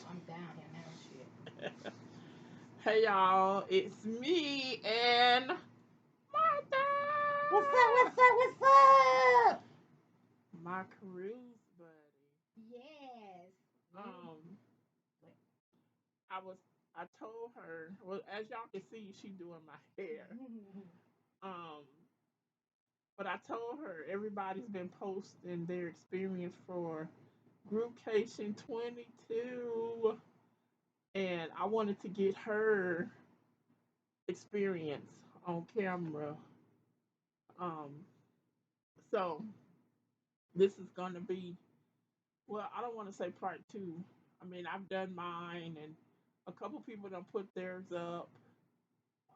I'm down here now. Shit. Hey y'all, it's me and Martha, What's up? What's up? What's up? my cruise buddy. Yes. Um, I was I told her, well, as y'all can see, she doing my hair. Um, but I told her everybody's been posting their experience for Groupcaion2022, and I wanted to get her experience on camera. Um, so this is gonna be, well, I don't want to say part two. I mean, I've done mine, and a couple people done put theirs up.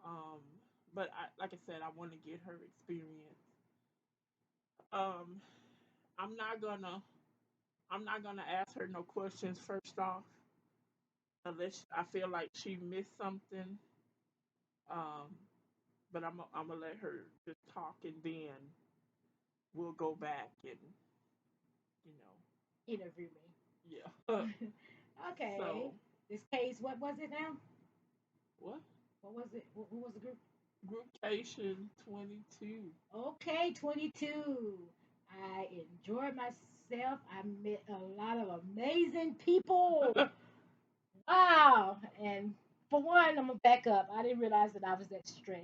Um, but like I said, I want to get her experience. Um, I'm not gonna, I'm not gonna ask her no questions first off, unless I feel like she missed something. Um, but I'm gonna let her just talk, and then we'll go back and, you know, Interview yeah. me. Okay. So This case, what was it now? what? What was it? Who was the group? Groupcation 22. Okay, 22. I enjoyed myself. I met a lot of amazing people. Wow. And for one, I'm going to back up. I didn't realize that I was that stressed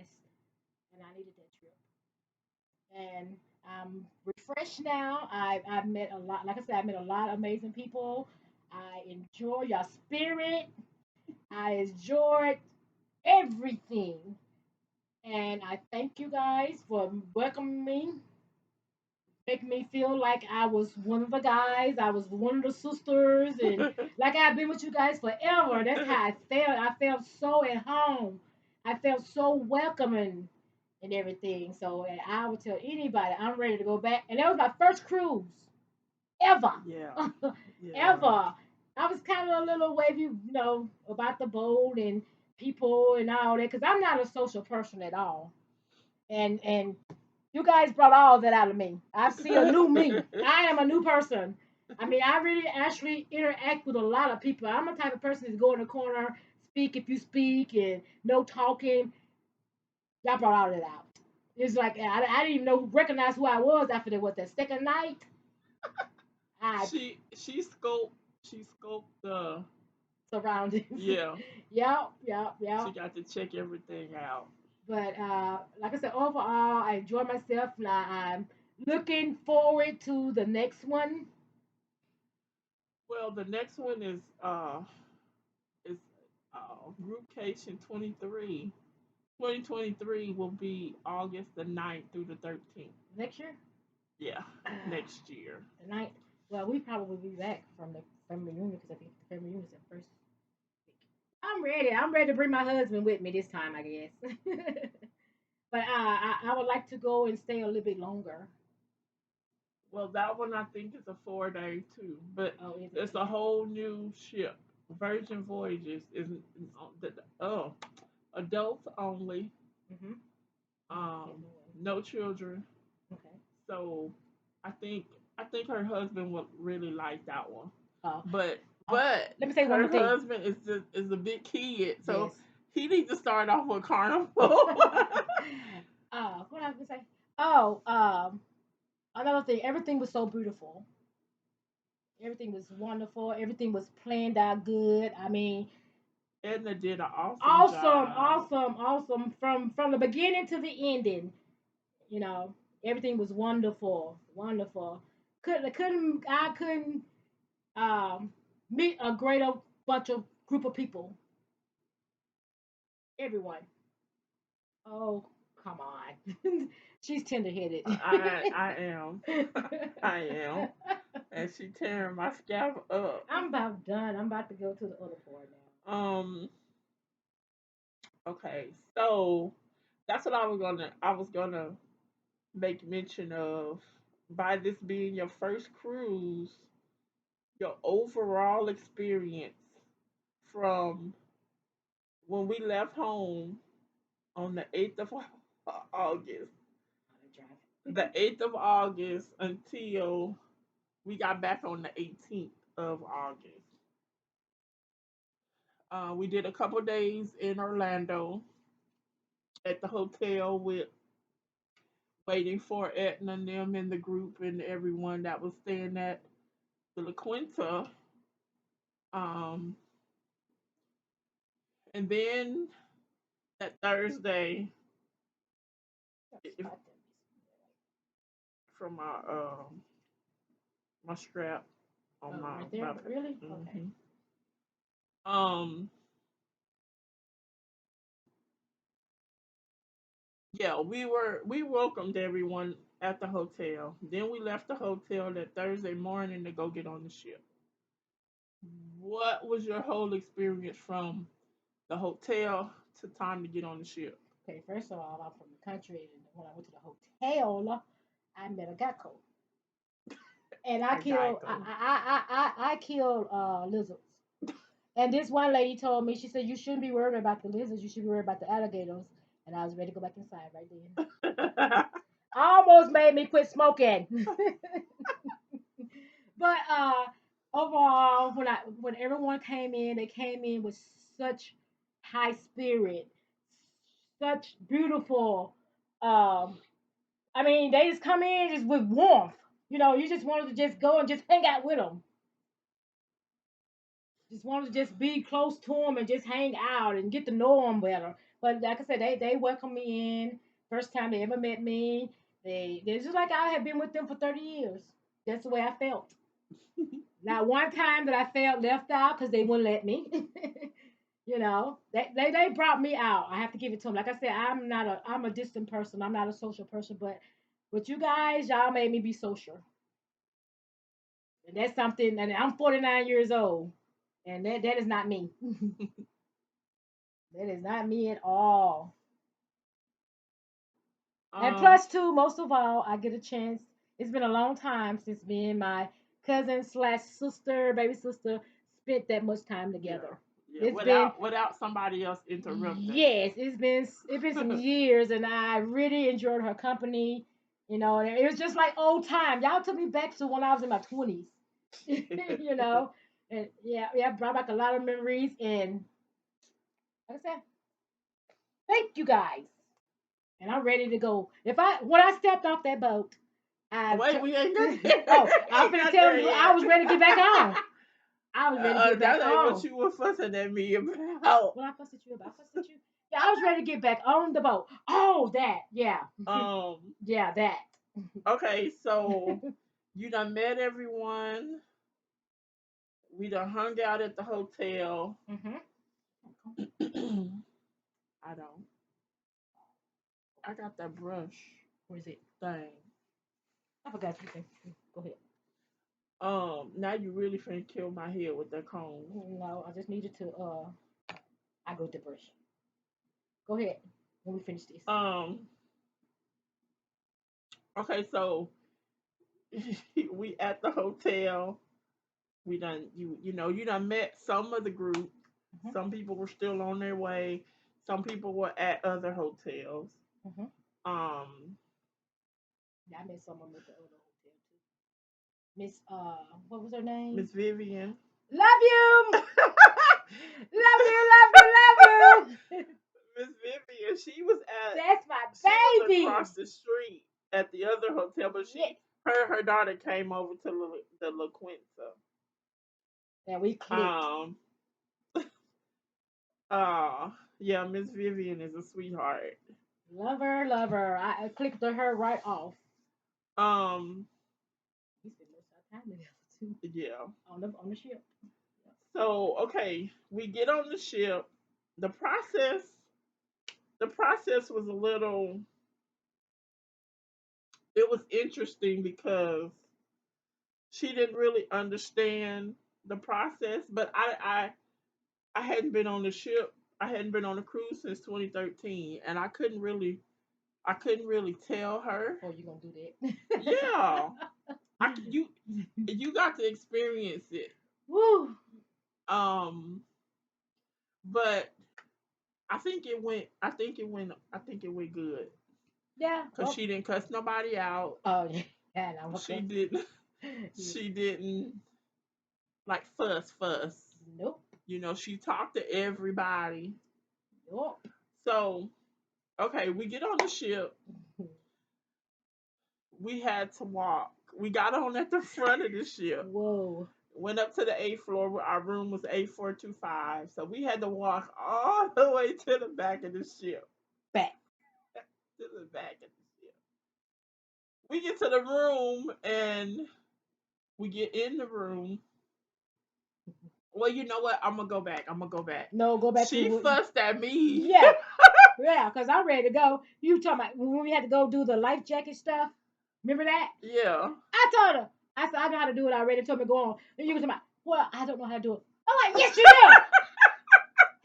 and I needed that trip. And I'm refreshed now. I've met a lot, like I said, I met a lot of amazing people. I enjoy your spirit. I enjoyed everything. And I thank you guys for welcoming me, making me feel like I was one of the guys, I was one of the sisters, and like I've been with you guys forever. That's how I felt. I felt so at home. I felt so welcoming and everything. So I would tell anybody I'm ready to go back. And that was my first cruise ever. Yeah, yeah. Ever. I was kind of a little wavy, about the boat and people and all that, because I'm not a social person at all. And you guys brought all that out of me. I see a new me. I am a new person. I mean, I really actually interact with a lot of people. I'm the type of person that go in the corner, speak if you speak, and no talking. Y'all brought all that out. It's like I didn't even recognize who I was after that second night. I She scoped the, surroundings. yeah. Yep, yep, She yep. got to check everything out. But like I said, overall, I enjoy myself. Now I'm looking forward to the next one. Well, the next one is Groupcation 23. 2023 will be August the 9th through the 13th. Next year. Yeah, next year. The night. Well, we probably be back from the family reunion because I think the family reunion is the first week. I'm ready. I'm ready to bring my husband with me this time, I guess. But I would like to go and stay a little bit longer. Well, that one I think is a 4 day too, but Oh, is it? it's a Okay. whole new ship. Virgin Voyages is oh, adults only. Mhm. Um, no children. Okay. So I think I think her husband would really like that one. Uh, But oh, but let me say one her more thing. husband is a big kid, so Yes. he needs to start off with Carnival. What I was gonna say? Oh, another thing. Everything was so beautiful. Everything was wonderful. Everything was planned out good. I mean, Edna did an awesome awesome, job. awesome, awesome from the beginning to the ending. You know, everything was wonderful, wonderful. I couldn't um meet a greater bunch of group of people. Everyone. Oh, come on. She's tender headed. I am. I am. And she tearing my scalp up. I'm about done. I'm about to go to the other part now. Um, okay, so that's what I was gonna make mention of. By this being your first cruise, your overall experience from when we left home on the 8th of August, the 8th of August until we got back on the 18th of August. We did a couple days in Orlando at the hotel with waiting for Edna and them in the group and everyone that was staying at the La Quinta. Um, and then that Thursday, from my strap on my right there. Really? Okay. Um, yeah, we welcomed everyone at the hotel. Then we left the hotel that Thursday morning to go get on the ship. What was your whole experience from the hotel to time to get on the ship? Okay, first of all, I'm from the country, and when I went to the hotel, I met a gecko, and A gecko. I killed lizards. And this one lady told me, she said, you shouldn't be worried about the lizards, you should be worried about the alligators. And I was ready to go back inside right then. Almost made me quit smoking. But overall, when everyone came in, they came in with such high spirit, such beautiful. Um, I mean, they just come in just with warmth. You know, you just wanted to just go and just hang out with them. Just wanted to just be close to them and just hang out and get to know them better. But like I said, they welcomed me in. First time they ever met me. They just like I had been with them for 30 years. That's the way I felt. Not one time that I felt left out because they wouldn't let me. You know, they brought me out. I have to give it to them. Like I said, I'm a distant person. I'm not a social person, but with you guys, y'all made me be social, and that's something. And I'm 49 years old, and that is not me. That is not me at all. And um, plus, too, most of all, I get a chance. It's been a long time since me and my cousin slash sister, baby sister, spent that much time yeah, together. yeah. It's been Without somebody else interrupting. yes, it's been some years, and I really enjoyed her company. You know, and it was just like old time. Y'all took me back to when I was in my 20s. You know, and yeah, brought back a lot of memories. And like I said, thank you guys. And I'm ready to go. If I when I stepped off that boat, Wait, we ain't got there. oh, We I'm ain't finna got tell there you, I yet. was ready to get back on. I was ready to get back That ain't what on. you were fussing at me about. Well, I fussed at you about. I fussed at you. Yeah, I was ready to get back on the boat. Oh, that. Yeah. Um. Yeah, that. Okay, so you done met everyone. We done hung out at the hotel. Hmm. I don't. I got that brush Where is it? thing. I forgot you can go ahead. Now you really finna kill my head with that comb. No, I just needed to I go to brush. Go ahead when we finish this. Okay, so we at the hotel. We done you done met some of the group. Hmm. Some people were still on their way. Some people were at other hotels. Hmm. Um, Yeah, I met someone at the other hotel too. Miss what was her name? Miss Vivian. Love you. Love you, love you, love you. Miss Vivian, That's my she was baby. across the street at the other hotel, but Yes. her daughter came over to the La Quinta. And we clicked. Um, uh, yeah, Miss Vivian is a sweetheart. Love her, love her. I clicked to her right off. Um, We spent most of our time together too. yeah. On the ship. So okay, we get on the ship. The process, the process was a little. It was interesting because she didn't really understand the process, but I hadn't been on the ship. I hadn't been on a cruise since 2013, and I couldn't really tell her. Oh, you gonna do that? Yeah, you got to experience it. Woo. Um, but I think it went good Yeah. because she didn't cuss nobody out. Oh yeah. Yeah, and I was She didn't like fuss. Nope. She talked to everybody. Yup. So, okay, we get on the ship. We had to walk. We got on at the front of the ship. Whoa. Went up to the 8th floor where our room was 8425. So we had to walk all the way to the back of the ship. Back. To the back of the ship. We get to the room and we get in the room. Well, you know what? I'm gonna go back. No, go back to She what? fussed at me. Yeah. Yeah, because I'm ready to go. You talking about when we had to go do the life jacket stuff? Remember that? Yeah. I told her. I said, I know how to do it already. Told me to go on. And you was talking about, well, I don't know how to do it. I'm like, yes, you do.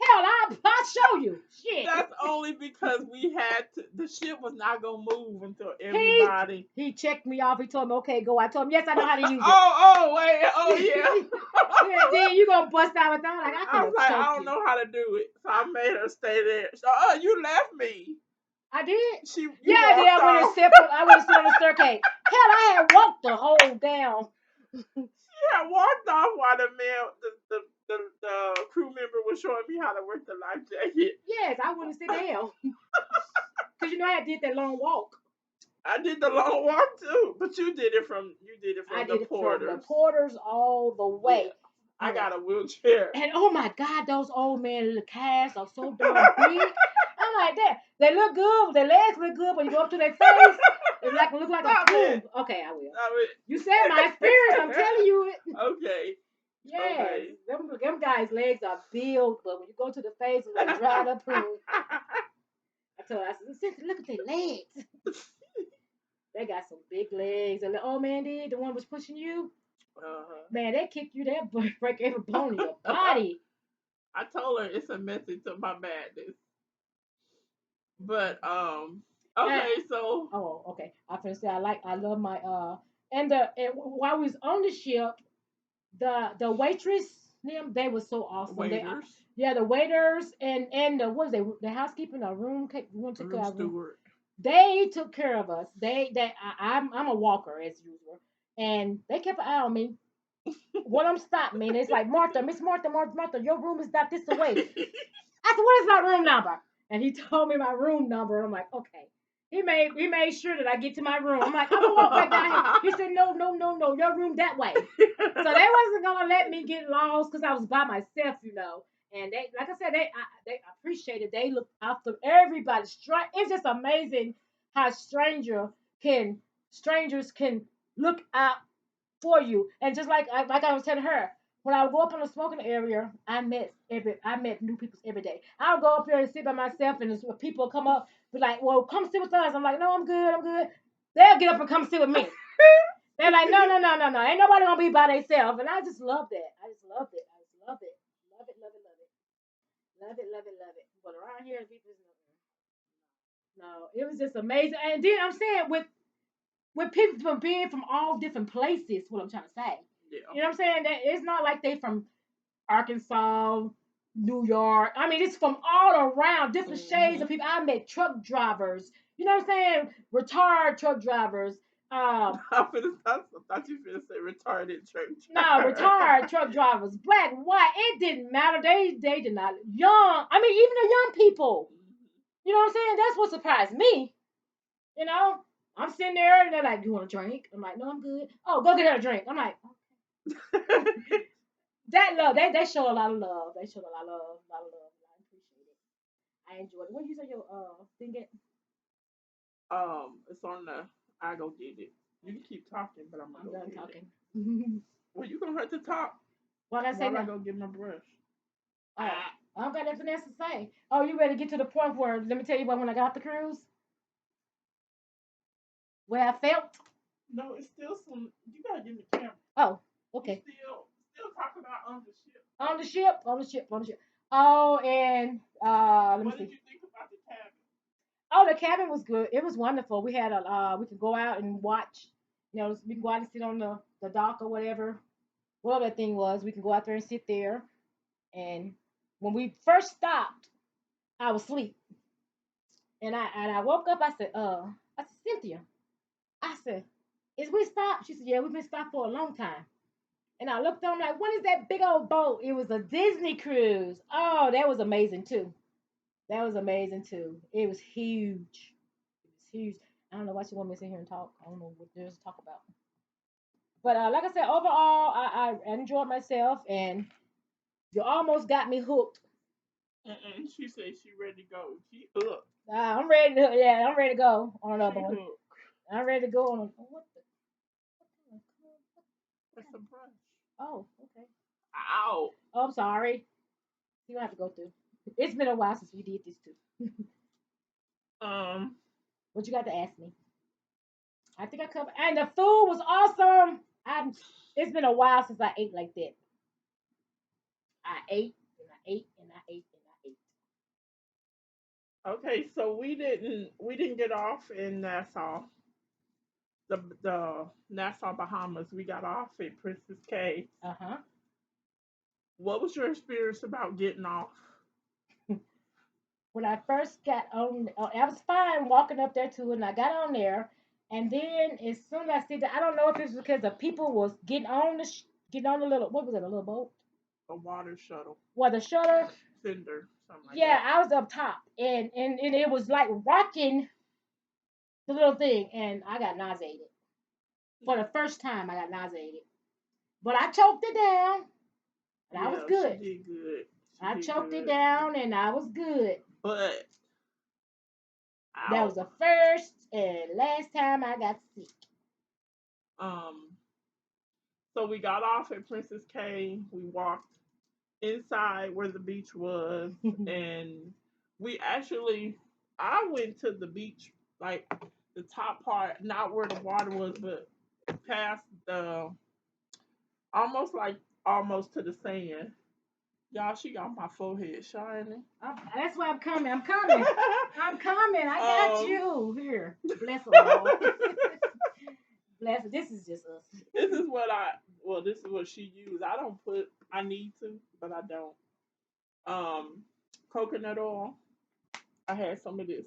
Hell, I'll show you. Shit. That's only because we had to. The ship was not gonna move until He everybody. he checked me off. He told me, okay, go. I told him, yes, I know how to use it. Wait, yeah. Then you gonna bust out with that? Like I I could was have like, I choked don't you. know how to do it, so I made her stay there. So, you left me. I did. You Yeah, I did. walked I went and off. stepped. I went and stood on the staircase. Hell, I had walked the whole down. She had walked off while the crew member was showing me how to work the life jacket. Yes, I wouldn't sit down because I did that long walk. I did the long walk too, but you did it from I the did it from the porters. porters all the Yeah, way. I And, got a wheelchair. and oh my God, those old men casts are so darn big. I'm like that. They look good. Their legs look good, but you go up to their face, it look like a Stop spoon. it. Okay, I will. Stop You said my experience. I'm it. telling you it. Okay. Yes, Okay. them guys' legs are built, but when you go to the face, it's like dried up prune. I told her, I said, "Cynthia, look at their legs. They got some big legs." And the old man did, the one was pushing you. Man, they kick you, they'll break every bone in your body. I told her it's a message to my madness. But And, okay, so oh, okay. I finna say I love my and while we was on the ship, the waitress, them, they were so awesome. They waiters, yeah, the waiters and the what is they the housekeeping, the room took care room of room. steward. They took care of us. I'm a walker as usual, and they kept an eye on me. One of them stopped me, and it's like Martha, Miss Martha, Martha, your room is not this away. I said, what is my room number? And he told me my room number. I'm like, okay. He made sure that I get to my room. I'm like, I'm gonna walk back down here. He said, no, no, no, no, your room that way. So they wasn't gonna let me get lost because I was by myself. And they, like I said, they appreciated. They looked after everybody. It's just amazing how strangers can look out for you. And just like I was telling her, when I would go up in the smoking area, I met new people every day. I would go up there and sit by myself, and people come up, be like, "Well, come sit with us." I'm like, "No, I'm good, I'm good." They'll get up and come sit with me. They're like, "No, no, no, no, no, ain't nobody gonna be by themselves." And I just love that. I just loved it. I just love it. Love it, love it, love it, love it, love it, love it. But around here, people, no, it was just amazing. And then I'm saying with people from being from all different places, what I'm trying to say. Yeah. You know what I'm saying? That it's not like they from Arkansas, New York. I mean, it's from all around, different shades of people. I met truck drivers. You know what I'm saying? Retired truck drivers. I thought you were gonna say retarded church. No, retired truck drivers, black, white. It didn't matter. They did not young. I mean, even the young people. You know what I'm saying? That's what surprised me. You know, I'm sitting there and they're like, "You want a drink?" I'm like, "No, I'm good." "Oh, go get her a drink." I'm like, that love, they show a lot of love. They show a lot of love, a lot of love. I appreciate it. I enjoyed it. What you say your thing at? It's on the. I go get it. You can keep talking, but I'm gonna I'm go done get it. talking. Well, you gonna have to talk What I say while I now? go get my brush. Oh, I don't got nothing else to say. Oh, you ready to get to the point where let me tell you what when I got off the cruise, where I felt. No, it's still some. You gotta get in the camera. Oh, You okay. still talking about on the ship. On the ship, on the ship, on the ship. Oh, and let me What see. did you think about the cabin? Oh, the cabin was good. It was wonderful. We had a we could go out and watch. We can go out and sit on the dock or whatever that thing was. We can go out there and sit there. And when we first stopped, I was asleep. And I woke up. I said, Cynthia. I said, is we stopped? She said, yeah, we've been stopped for a long time. And I looked on like, what is that big old boat? It was a Disney cruise. Oh, that was amazing too. That was amazing too. It was huge. It was huge. I don't know why she want me to sit here and talk. I don't know what there's to talk about. But like I said, overall, I enjoyed myself, and you almost got me hooked. She said she ready to go. She hooked. I'm ready to, yeah, I'm ready to go on another She one. hooked. I'm ready to go on. What the? That's a brush. Oh, okay. Ow. Oh, I'm sorry. You don't have to go through. It's been a while since we did this too. Um. What you got to ask me? I think I covered. And the food was awesome. It's been a while since I ate like that. I ate and I ate and I ate and I ate. Okay, so we didn't get off in Nassau, the Nassau Bahamas. We got off at Princess K. Uh huh. What was your experience about getting off? When I first got on, I was fine walking up there too, and I got on there, and then as soon as I see that, I don't know if it's because the people was getting on the little, what was it, a little boat? A water shuttle, Well, the shutter. cinder, something like Yeah, that. I was up top, and it was like rocking the little thing, and I got nauseated. For the first time, I got nauseated, but I choked it down, and I was Yeah, she good. did good. She I did choked it good. down, and I was good. But That was ow. the first and last time I got sick. Um. So we got off at Princess K. We walked inside where the beach was, and we actually, I went to the beach, like the top part, not where the water was, but past the, almost like almost to the sand. Y'all, she got my forehead shining. That's why I'm coming. I'm coming. I'm coming. I got um, you here. Bless the Lord. Bless it. This is just us. this is what this is what she used. I don't put, I need to, but I don't. Um, Coconut oil. I had some of this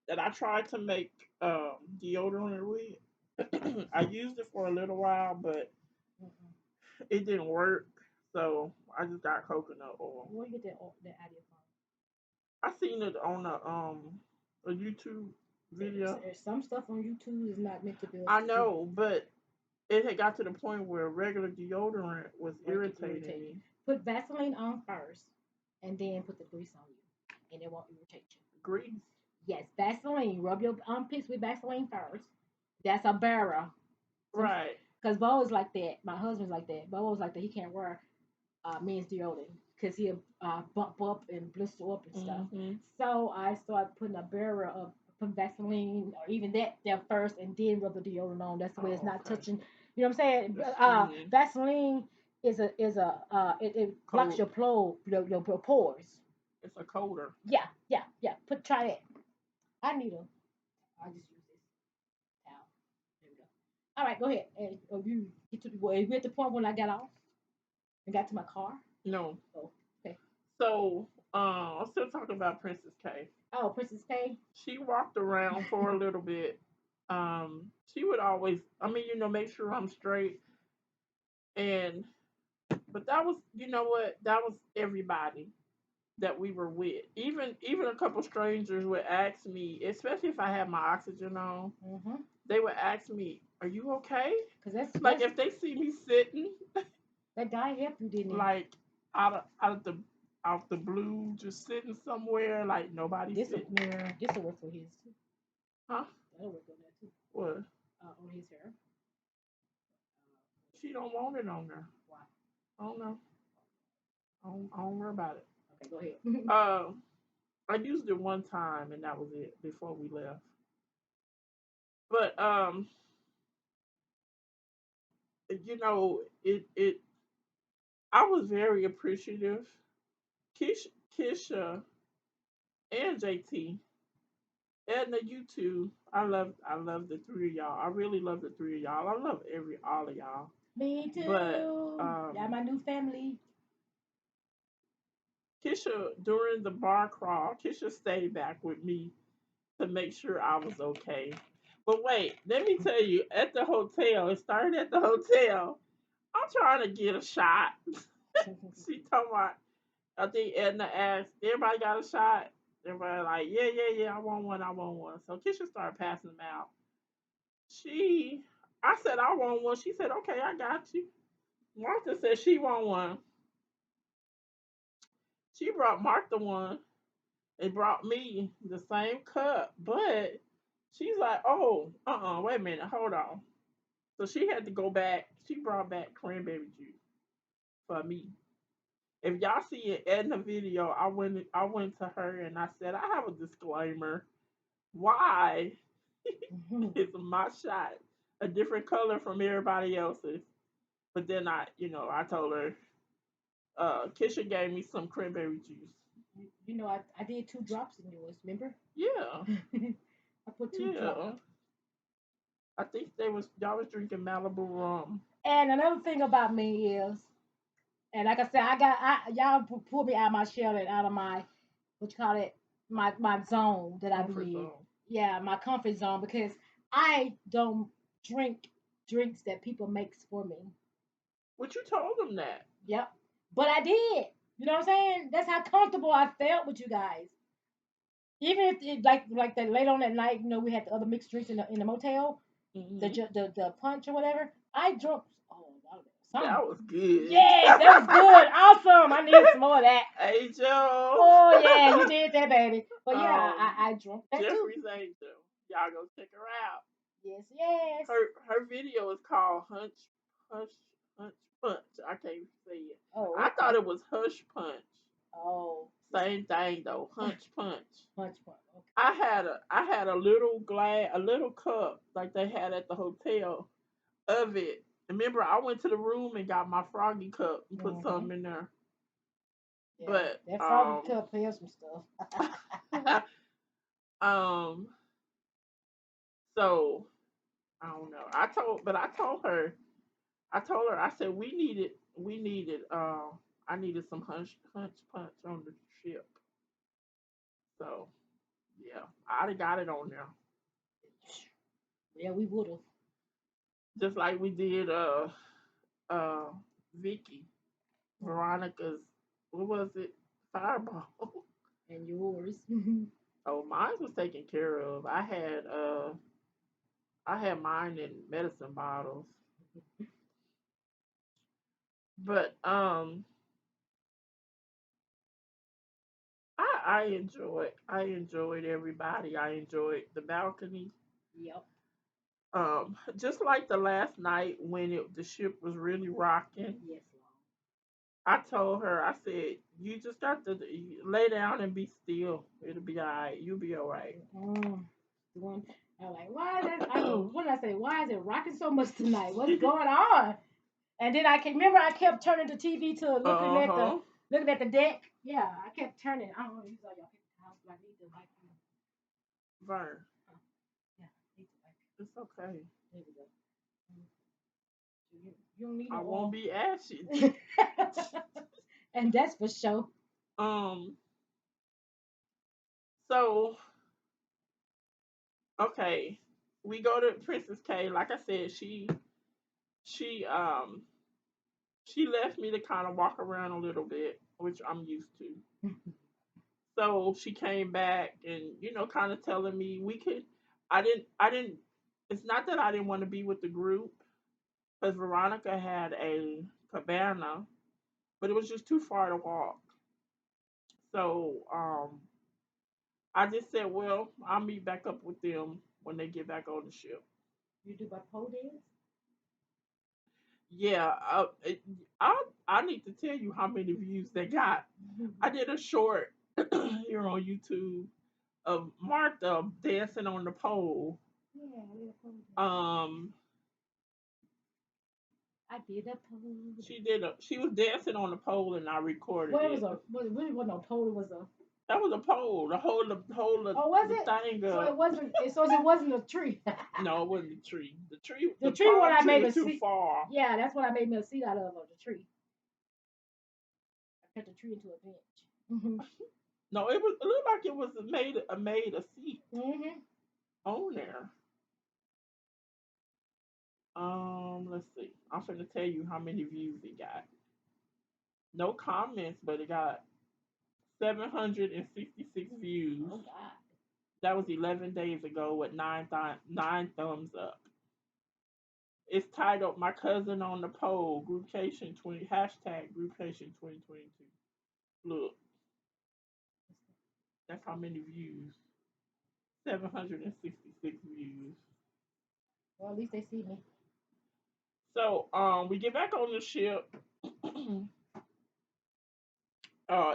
that I tried to make deodorant with. I used it for a little while, but Mm-mm. it didn't work. So I just got coconut oil. Where you get that idea from? I seen it on a YouTube video. There's some stuff on YouTube is not meant to be I know, but it had got to the point where regular deodorant was irritating me. Put Vaseline on first, and then put the grease on you, and it won't irritate you. Grease. Yes, Vaseline. Rub your armpits with Vaseline first. That's a barrel. Right. Because Bo is like that. My husband's like that. Bo is like that. He can't wear men's deodorant because he'll bump up and blister up and stuff. Mm-hmm. So I started putting a barrel of some Vaseline or even that there first, and then rub the deodorant on. That's the way it's not Okay. touching. You know what I'm saying? The skin. Vaseline it blocks Coat. your pores. It's a coater. Yeah, yeah, yeah. Try that. I need a. I just use this towel. There we go. All right, go ahead. And you get to the. Well, you at the point when I got off and got to my car. No. Oh, okay. So, I'm still talking about Princess K. Oh, Princess K. She walked around for a little bit. She would always, I mean, make sure I'm straight. And, but that was, you know what? That was everybody that we were with. Even a couple strangers would ask me, especially if I had my oxygen on. Mm-hmm. They would ask me, "Are you okay?" Cause that's Like if they see me sitting, that guy helped you, didn't he? like out the blue, just sitting somewhere, like nobody This sitting there. this will work for his too. Huh? That'll work on that too. What? On his hair. She don't want it on there. Why? I don't know. I don't worry about it. Okay, go ahead. I used it one time and that was it before we left. But it. I was very appreciative. Kisha and JT, Edna, you two. I love the three of y'all. I really love the three of y'all. I love all of y'all. Me too. But Y'all my new family. Kisha, during the bar crawl, Kisha stayed back with me to make sure I was okay. But wait, let me tell you, at the hotel, it started at the hotel. I'm trying to get a shot. She told me, I think Edna asked, everybody got a shot? Everybody like, yeah, yeah, yeah, I want one, I want one. So Keisha started passing them out. She, I said, I want one. She said, okay, I got you. Martha said she want one. She brought Martha one and brought me the same cup, but she's like, oh, wait a minute, hold on. So she had to go back. She brought back cranberry juice for me. If y'all see an Edna video, I went to her and I said, I have a disclaimer. Why is my shot a different color from everybody else's? But then I told her, Kisha gave me some cranberry juice. I did 2 drops in yours, remember? Yeah, I put 2 drops. yeah. I think y'all was drinking Malibu rum. And another thing about me is, and like I said, y'all pulled me out of my shell and out of my, what you call it, my zone that I Comfort be in. zone. Yeah, my comfort zone, because I don't drink drinks that people makes for me. But you told them that. Yep. But I did. You know what I'm saying? That's how comfortable I felt with you guys. Even if like that late on at night, we had the other mixed drinks in the motel, Hmm. the punch or whatever. I drunk. Oh, something. That was good. Yes, that was good. Awesome. I need some more of that. Angel. Oh yeah, you did that, baby. But yeah, um, I drunk that too. Jeffrey's Angel. Y'all go check her out. Yes, yes. Her video is called Hush Hunch Punch. I can't say it. Oh, I thought okay. it was Hush Punch. Oh, Same thing though. Hunch Punch. punch punch. Okay. I had a little a little cup like they had at the hotel of it. Remember, I went to the room and got my froggy cup and put Mm-hmm. something in there. Yeah, But that froggy cup has some stuff. um, so I don't know. I told her, I said I needed some hunch punch on the ship. So yeah, I'd have got it on there. Yeah, we would have. Just like we did uh Vicky, Veronica's, what was it? Fireball. And yours. Oh, mine was taken care of. I had mine in medicine bottles. But I enjoyed everybody. I enjoyed the balcony. Yep. Just like the last night when the ship was really rocking. Yes, I told her, I said, you just got to lay down and be still. It'll be all right. You'll be all right. Lord. One, I was like, why is that? I go, what did I say? Why is it rocking so much tonight? What's going on? And then I can remember I kept turning the TV to Uh huh. looking at the deck. Yeah, I kept turning. I don't know. These are y'all people's house, but I need to like. Vern, Oh, yeah, I need to like. it's okay. There we go. Mm, you don't need I no won't oil. be ashy. And that's for sure. Um. So okay, we go to Princess K. Like I said, she um she left me to kind of walk around a little bit, which I'm used to. So she came back and kind of telling me we could. I didn't. It's not that I didn't want to be with the group because Veronica had a cabana, but it was just too far to walk. So I just said, well, I'll meet back up with them when they get back on the ship. You do by pole dance? Yeah, I need to tell you how many views they got. I did a short here on YouTube of Martha dancing on the pole. Yeah, I did a pole dance. Um, I did a pole dance. she was dancing on the pole and I recorded Well, it was it. a, well, it really wasn't no pole. It was a. That was a pole to hold Oh, was the it? thing So it up. wasn't. So it wasn't a tree. No, it wasn't the tree. The The tree one palm I tree made was a too seat. far. Yeah, that's what I made me a seat out of the tree. I cut the tree into a bench. Mhm. No, it looked like it was made a seat Mhm. on there. Let's see. I'm finna tell you how many views it got. No comments, but it got 766 views. Oh God. That was 11 days ago with nine thumbs up. It's titled "My Cousin on the Pole." Groupcation 20 hashtag Groupcation2022. Look, that's how many views. 766 views. Well, at least they see me. So we get back on the ship.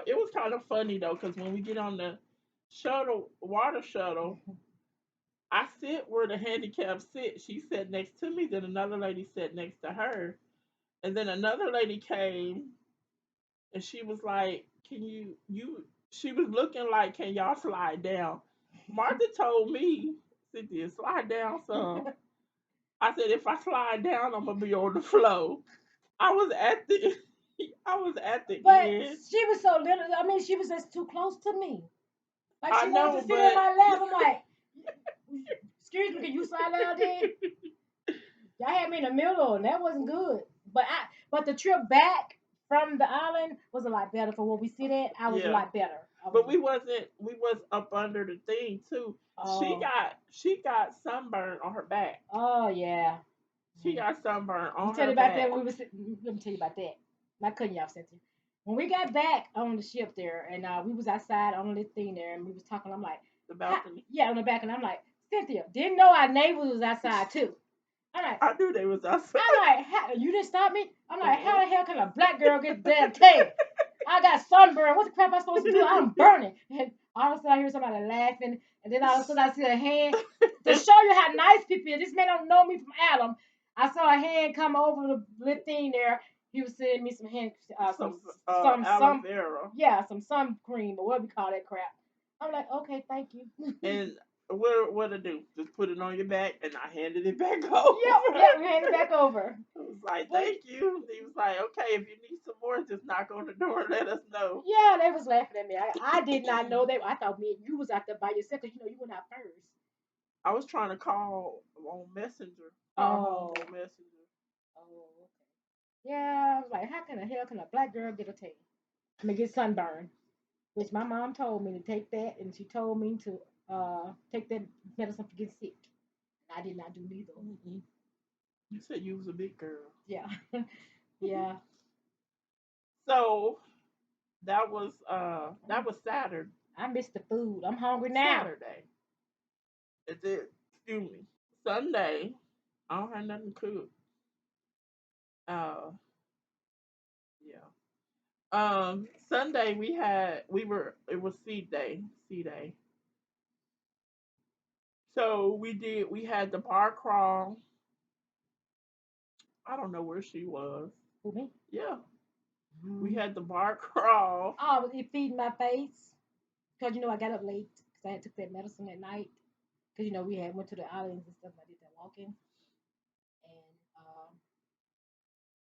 It was kind of funny though, because when we get on the water shuttle, I sit where the handicapped sit. She sat next to me. Then another lady sat next to her, and then another lady came, and she was like, "Can you?" She was looking like, "Can y'all slide down?" Martha told me, "Cynthia, slide down some." I said, "If I slide down, I'm gonna be on the floor." I was at the, I was at the But end. she was so little. I mean, she was just too close to me. Like I she wanted know, to sit in but my lap. I'm like, excuse me, can you slide down there? Y'all had me in the middle, and that wasn't good. But the trip back from the island was a lot better for what we sit at. I was a yeah. lot better. But we was up under the thing too. Oh, She got sunburn on her back. oh yeah. She got sunburn You on tell her me about back. that. Let me tell you about that. My cousin y'all sent you. When we got back on the ship there, and we was outside on the thing there, and we was talking. I'm like, The balcony. yeah, on the back, and I'm like, Cynthia, didn't know our neighbors was outside too. I'm like, I knew they was outside. you didn't stop me. I'm like, Uh-uh. how the hell can a black girl get damn tan? I got sunburn. What the crap I supposed to do? I'm burning. And all of a sudden I hear somebody laughing, and then all of a sudden I see a hand to show you how nice people are. This man don't know me from Adam. I saw a hand come over the little thing there. He was sending me some hand, Aloe some, vera. yeah, some sun cream or what we call that crap. I'm like, okay, thank you. And what to do? Just put it on your back, and I handed it back over. Yep, we hand it back over. I was like, Well, thank you. He was like, okay, if you need some more, just knock on the door and let us know. yeah, they was laughing at me. I did not know they. I thought me and you was out there by yourself because you went out first. I was trying to call on Messenger. Call home Oh, on Messenger. oh, okay. Yeah, I was like, how can the hell can a black girl get a tan? I mean, get sunburn. Which my mom told me to take that, and she told me to take that medicine for getting sick. I did not do neither. Mm-mm. You said you was a big girl. Yeah, yeah. So that was Saturday. I missed the food. I'm hungry now. Saturday. It did. Excuse me. Sunday. I don't have nothing to cook. Uh, yeah. Sunday it was seed day. Seed day. So we had the bar crawl. I don't know where she was. Who me? Yeah. We Mm. had the bar crawl. Oh, was it feeding my face? Cause I got up late because I had took that medicine at night. Cause we had went to the islands and stuff. I did that walking,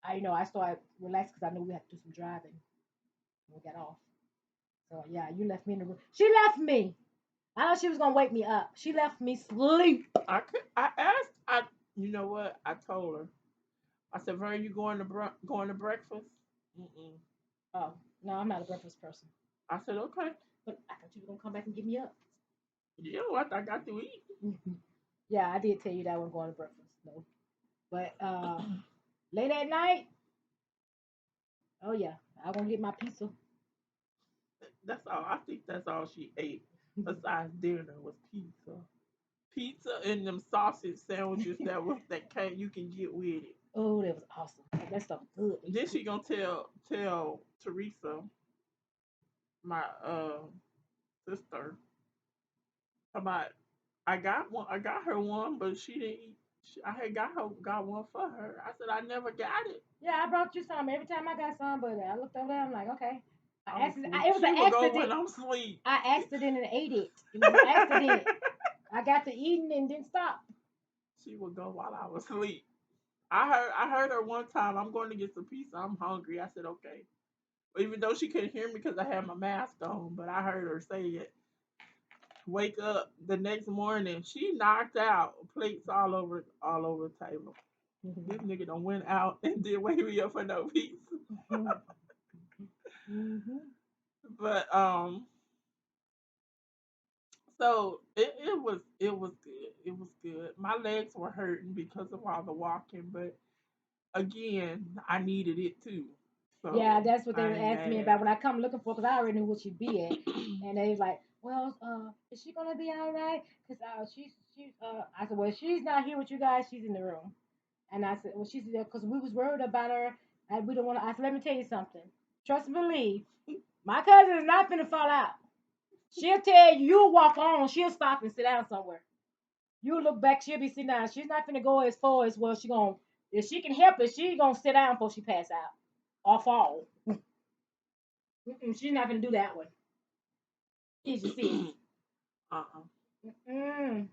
and I started relaxing because I knew we had to do some driving when we got off. So yeah, you left me in the room. She left me. I thought she was gonna wake me up. She left me sleep. I asked. You know what? I told her. I said, "Vern, you going to breakfast?" Mm-mm. Oh no, I'm not a breakfast person. I said, "Okay." But I thought you were gonna come back and get me up. Yeah, what I got to eat. Yeah, I did tell you that I wasn't going to breakfast. No, but late at night. Oh yeah, I gonna get my pizza. That's all. I think that's all she ate besides dinner was pizza. Pizza and them sausage sandwiches that you can get with it. Oh, that was awesome. That stuff good. And then she gonna tell Teresa, my sister, about I got her one, but she didn't eat. I had got one for her. I said I never got it. Yeah, I brought you some every time I got some, but I looked over there. I'm like, okay. I'm asleep. It was She an will go when accident. I'm asleep. I accident and ate it. It was an accident. I got to eating and didn't stop. She would go while I was asleep. I heard her one time. I'm going to get some pizza. I'm hungry. I said okay. Even though she couldn't hear me because I had my mask on, but I heard her say it. Wake up the next morning, she knocked out plates all over the table. This nigga done went out and did wake me up for no peace. But so it was good. It was good. My legs were hurting because of all the walking, but again, I needed it too. Yeah, So that's what they I were ain't asking me mad. about when I come looking for, because I already knew where she'd be at, and they was like, "Well, is she gonna be all right? Cause I said, well, she's not here with you guys. She's in the room." And I said, well, she's there because we was worried about her, and we don't want to. I said, let me tell you something. Trust and believe. My cousin is not finna fall out. She'll tell you, you walk on, she'll stop and sit down somewhere. You look back, she'll be sitting down. She's not finna go as far as well. She gonna, if she can help it, she gonna sit down before she pass out or fall. She's not gonna do that one. She's your sis. Uh-uh. Mm-mm.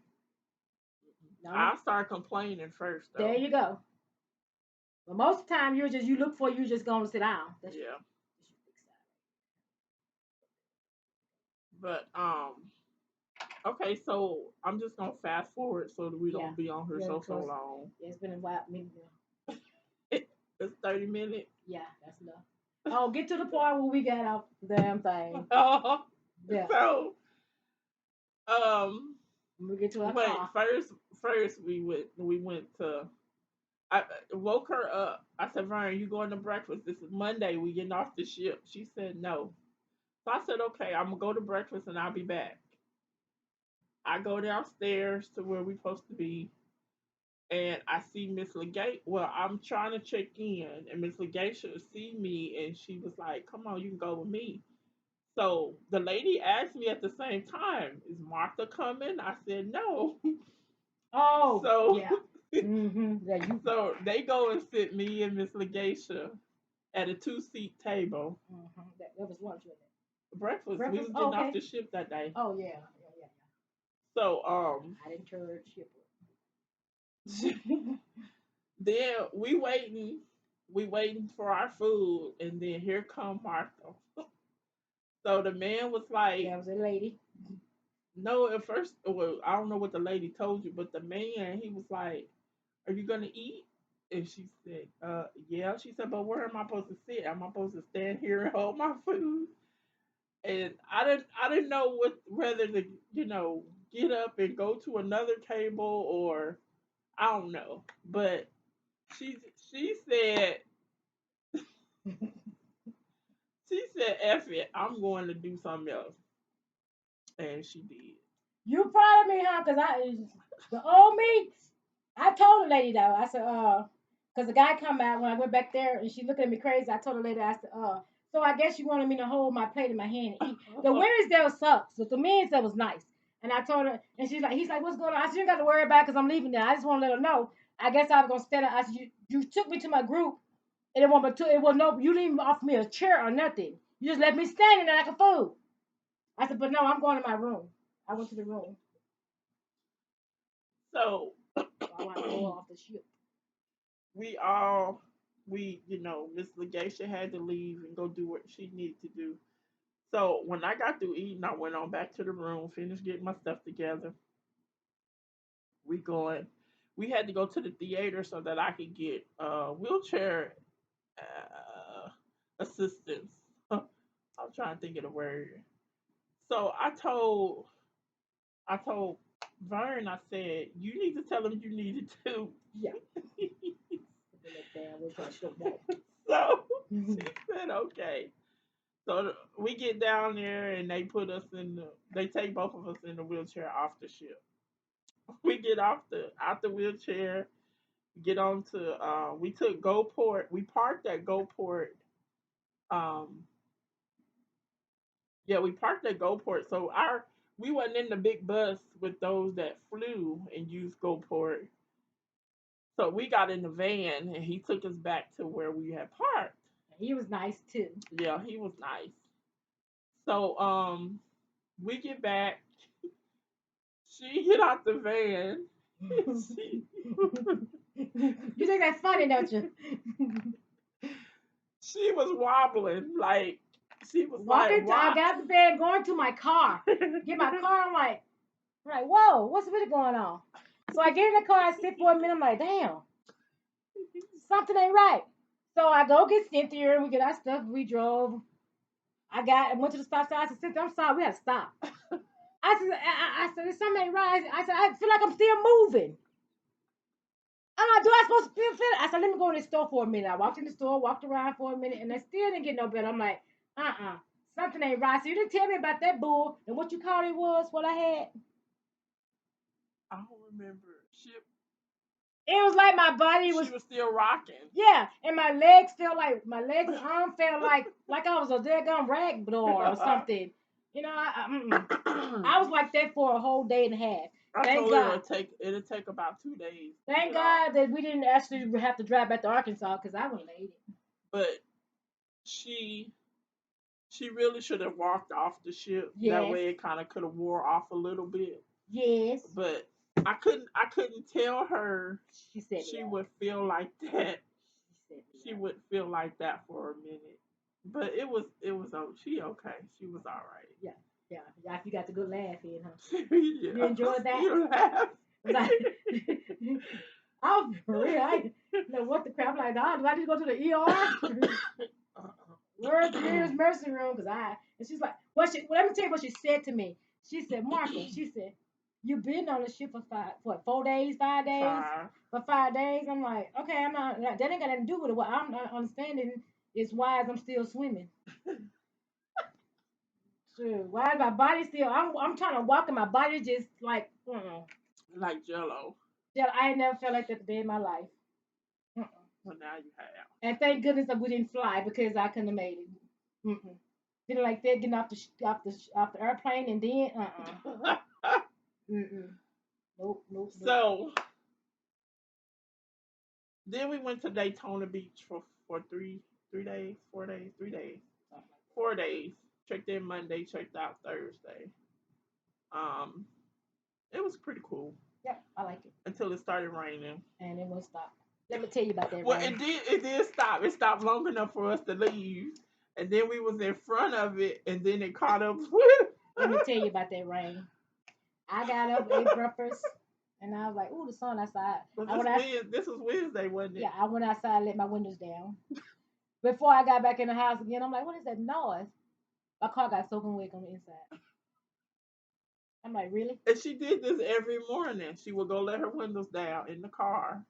No, I'll start complaining first there though. you go. But most of the time, you look for, you just gonna sit down. Yeah. But okay, so I'm just gonna fast forward so that we Yeah, don't be on her yeah, so because long. yeah, it's been a while. It's 30 minutes. Yeah, that's enough. Oh, get to the part where we got off the damn thing. Yeah, So um when we get to our wait, car. first we went to I woke her up. I said, Vern, you going to breakfast? This is Monday. We getting off the ship. She said no. So I said, okay, I'm gonna go to breakfast and I'll be back. I go downstairs to where we supposed to be, and I see Miss Legate. Well, I'm trying to check in, and Miss Legate should see me, and she was like, "Come on, you can go with me." So the lady asked me at the same time, "Is Martha coming?" I said, "No." Oh, So, yeah. Yeah, you. so they go and sit me and Miss Legacia at a two-seat table. That was lunch, wasn't it? Breakfast. We Breakfast. was Oh, getting off okay. the ship that day. Oh, yeah, yeah, yeah, So yeah. I didn't turn ship. then we waiting for our food, and then here come Martha. So the man was like, That was a lady. no, at first, well, I don't know what the lady told you, but the man, he was like, are you gonna eat? And she said, yeah. She said, but where am I supposed to sit? Am I supposed to stand here and hold my food? And I didn't know whether to, get up and go to another table, or I don't know. But she she said she said, F it, I'm going to do something else. And she did. You proud of me, huh? Cause the old me. I told the lady though. I said, cause the guy come out when I went back there, and she looked at me crazy. I told the lady, I said, so I guess you wanted me to hold my plate in my hand and eat. The Wednesday sucks, but the men's that was nice. And I told her, and he's like, what's going on? I said, you ain't got to worry about it, cause I'm leaving now. I just want to let her know. I guess I was gonna stand up. I said, you took me to my group, and it was no, you didn't even offer me a chair or nothing. You just let me stand in there like a fool. I said, but no, I'm going to my room. I went to the room. So So I want to go off the ship. we all Miss Legacia had to leave and go do what she needed to do. So when I got through eating, I went on back to the room, finished getting my stuff together. We going. We had to go to the theater so that I could get wheelchair assistance. I'm trying to think of the word. So I told Vern, I said, you need to tell him you need it too. Yeah. Damn, we're trying to walk. So she said, okay. So we get down there and they take both of us in the wheelchair off the ship. We get out the wheelchair, get on to we took GoPort. We parked at GoPort. Um yeah, we parked at GoPort. So we wasn't in the big bus with those that flew and used GoPort. So we got in the van and he took us back to where we had parked. He was nice too. Yeah, he was nice. So we get back. She get out the van. she, You think that's funny, don't you? she was wobbling like she was like, Walking, I what? got out the bed, going to my car. Get my car. I'm like, whoa, what's really going on? So I get in the car, I sit for a minute. I'm like, damn. Something ain't right. So I go get Cynthia and we get our stuff. We drove. Went to the stop sign. I said, Cynthia, I'm sorry, we had to stop. I said, something ain't right. I said, I feel like I'm still moving. I'm like, do I supposed to feel it? I said, let me go in the store for a minute. I walked in the store, walked around for a minute, and I still didn't get no better. I'm like, something ain't right. So you didn't tell me about that bull and what you called it was what I had. I don't remember. It was like my body She was still rocking. yeah, and my legs felt like my legs and arm felt like I was a dead gum rag doll or something. You know, I was like that for a whole day and a half. I Thank told her God. it'll take about 2 days. Thank God that we didn't actually have to drive back to Arkansas because I would have hated it. But she really should have walked off the ship. That Yes. way it kind of could have wore off a little bit. Yes. But I couldn't tell her She said she would feel like that. She would feel like that for a minute. But it was she okay. She was all right. Yeah. Yeah. Yeah. You got the good laugh in, huh? Yeah, You enjoyed that? you laugh. Like, I'm for real. I didn't know what the crap. I'm like, nah, do I need to go to the ER? Where's the nearest emergency room? And she's like, let me tell you what she said to me. She said, Martha, she said, you've been on the ship for 4 days, 5 days? 5. For 5 days? I'm like, okay, I'm not, that ain't got nothing to do with it. What I'm not understanding is why I'm still swimming. Sure. Why is my body still, I'm trying to walk and my body just like, Like Jello. Yeah, I ain't never felt like that a day in my life. Well, now you have. And thank goodness that we didn't fly because I couldn't have made it. Didn't like that getting off the airplane and then nope. So then we went to Daytona Beach for 3 days, 4 days, 3 days, 4 days. Checked in Monday, checked out Thursday. Um, it was pretty cool. Yeah, I like it. Until it started raining. And it won't stop. Let me tell you about that Well, rain. it did stop. It stopped long enough for us to leave. And then we was in front of it and then it caught up with Let me tell you about that rain. I got up, ate breakfast, and I was like, ooh, the sun outside. This was Wednesday, wasn't it? Yeah, I went outside, let my windows down. Before I got back in the house again, I'm like, what is that noise? My car got soaking wet on the inside. I'm like, really? And she did this every morning. She would go let her windows down in the car.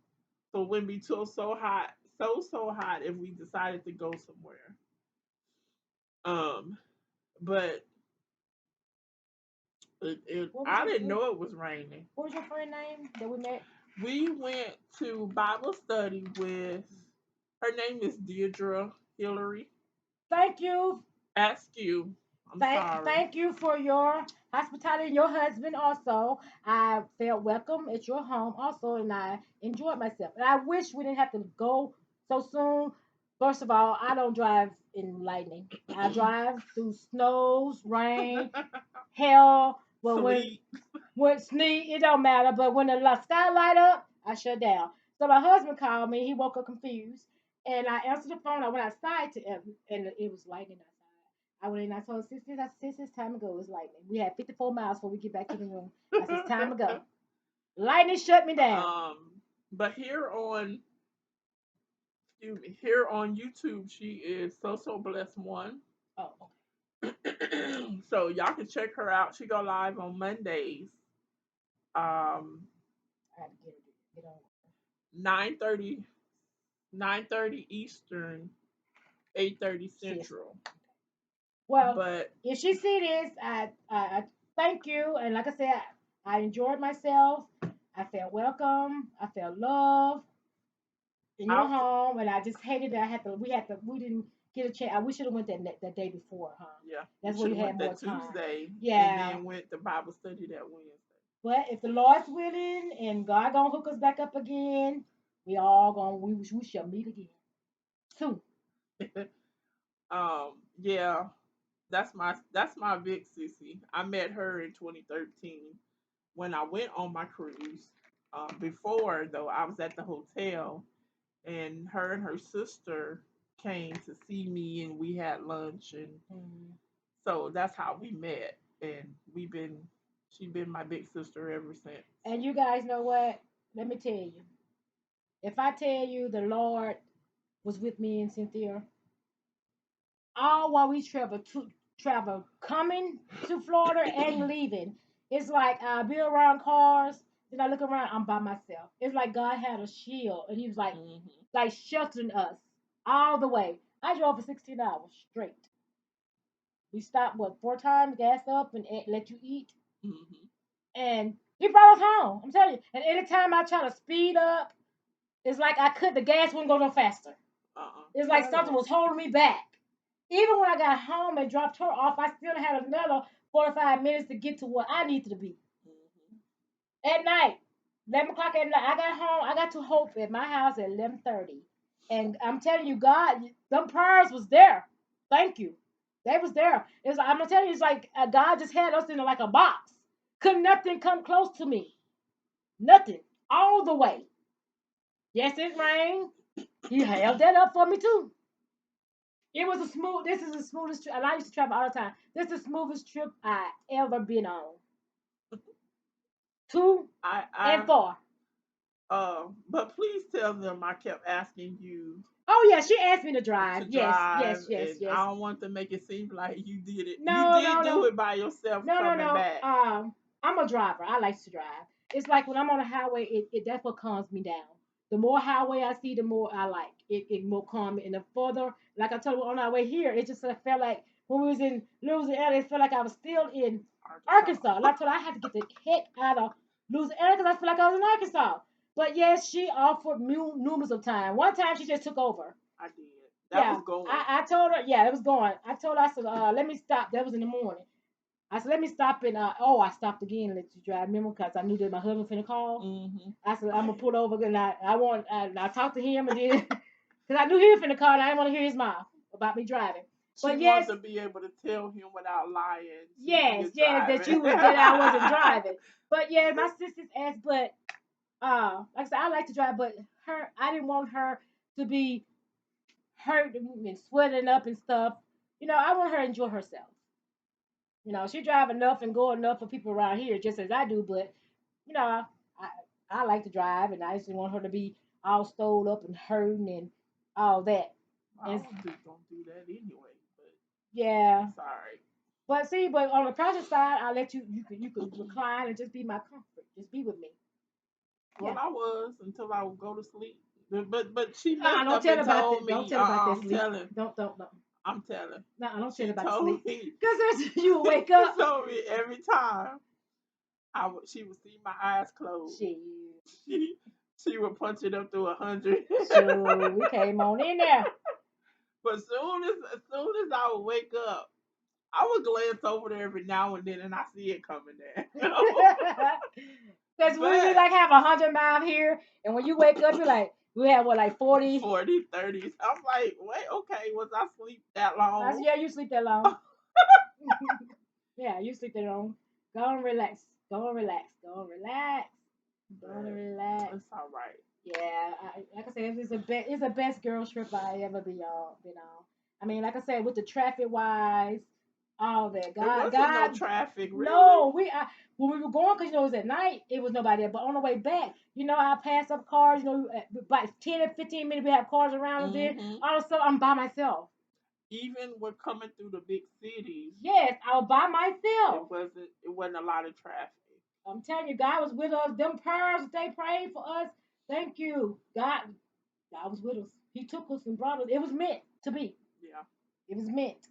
So it wouldn't be so hot, so hot if we decided to go somewhere. Um, but I didn't know it was raining. What was your friend name that we met? We went to Bible study with her name is Deirdre Hillary. Thank you. Ask you. I'm sorry. Thank you for your hospitality and your husband also. I felt welcome at your home also, and I enjoyed myself. And I wish we didn't have to go so soon. First of all, I don't drive in lightning. I drive through snows, rain, hell. But when sneak, it don't matter. But when the sky light up, I shut down. So my husband called me. He woke up confused, and I answered the phone. I went outside and it was lightning outside. I went in. I told Sis, it's time to go. It's lightning. We had 54 miles before we get back to the room. I said, it's time to go. Lightning shut me down. But here on YouTube, she is so blessed one. Oh, so y'all can check her out. She go live on Mondays. I had to get on. 9:30 Eastern, 8:30 Central. Well, but if she see this, I thank you. And like I said, I enjoyed myself. I felt welcome. I felt love in your home, and I just hated that we didn't get a chance. I wish should have went that day before, huh? Yeah, that's where you had more time. Tuesday, yeah, and then went to Bible study that Wednesday. But if the Lord's willing and God gonna hook us back up again, we shall meet again soon. Yeah, that's my big sissy. I met her in 2013 when I went on my cruise. Before though, I was at the hotel, and her sister came to see me, and we had lunch, and so that's how we met. And she's been my big sister ever since. And you guys know what? Let me tell you, If I tell you the Lord was with me and Cynthia, all while we travel coming to Florida and leaving. It's like I be around cars, then I look around, I'm by myself. It's like God had a shield and he was like sheltering us all the way. I drove for 16 hours straight. We stopped what 4 times, gassed up and let you eat. Mm-hmm. And he brought us home. I'm telling you. And anytime I try to speed up, it's like the gas wouldn't go no faster. It's like something was holding me back. Even when I got home and dropped her off, I still had another 45 minutes to get to where I needed to be. Mm-hmm. At night, 11 o'clock at night, I got home. I got to Hope at my house at 11:30. And I'm telling you, God, them prayers was there. Thank you. They was there. I'm gonna tell you, it's like God just had us in like a box. Could nothing come close to me. Nothing. All the way. Yes, it rained. He held that up for me too. It was a smooth. This is the smoothest trip, and I used to travel all the time. This is the smoothest trip I ever been on. Two and four. But please tell them I kept asking you Oh yeah, she asked me to to drive. Yes, drive, yes, yes, and yes. I don't want to make it seem like you did it. You No, did no, do no, it by yourself no, no, coming no. back. I'm a driver. I like to drive. It's like when I'm on the highway, it that's what calms me down. The more highway I see, the more I like it. It more calm me. And the further, like I told you on our way here, it just felt like when we was in Louisiana, it felt like I was still in Arkansas. And I told her I had to get the heck out of Louisiana because I feel like I was in Arkansas. But yes, she offered me numerous of times. One time she just took over. I did. That Yeah, was going. I told her, yeah, it was going. I told her, I said, let me stop. That was in the morning. I said, let me stop and I stopped again and let you drive. Remember, because I knew that my husband was finna call. Mm-hmm. I said, I'm gonna pull over and I talked to him and then because I knew he was finna call and I didn't want to hear his mouth about me driving. She But yes, wanted to be able to tell him without lying. yes, that I wasn't driving. But yeah, my sisters asked, but like I said, I like to drive, but I didn't want her to be hurt and sweating up and stuff. I want her to enjoy herself. She drive enough and go enough for people around here, just as I do. But you know, I I like to drive, and I just want her to be all stowed up and hurting and all that. I And was just gonna do that anyway, but yeah, sorry. but on the passenger side, I let you could recline and just be my comfort, just be with me. Well, Yeah. I was until I would go to sleep. But she No, messed don't up tell and about told that. Don't me. tell about that I'm sleep. telling. Don't. I'm telling. No, don't tell She about the told sleep. me. Because you will wake She up. told me every time she would see my eyes closed. Shit. She she would punch it up to 100. So we came on in there. But as soon as I would wake up, I would glance over there every now and then, and I see it coming there. Because we But like have 100 miles here, and when you wake up, you're like, we have what, like 40? 40, 30s. I'm like, wait, okay, was I sleep that I said, long? yeah, you sleep that long. Yeah, you sleep that long. Go and relax. Go and relax. Go and relax. Go and relax. It's all right. Yeah, like I said, it's the best girl trip I ever been on. I mean, like I said, with the traffic wise, all that. There God, wasn't no God, traffic, really. no, when we were going, because it was at night, it was nobody there. But on the way back, I passed up cars. About 10 or 15 minutes, we have cars around us. There, Hmm. all of a sudden, I'm by myself. Even when coming through the big cities, Yes, I was by it myself. wasn't a lot of traffic. I'm telling you, God was with us. Them prayers that they prayed for us. Thank you, God was with us. He took us and brought us. It was meant to be. Yeah. It was meant.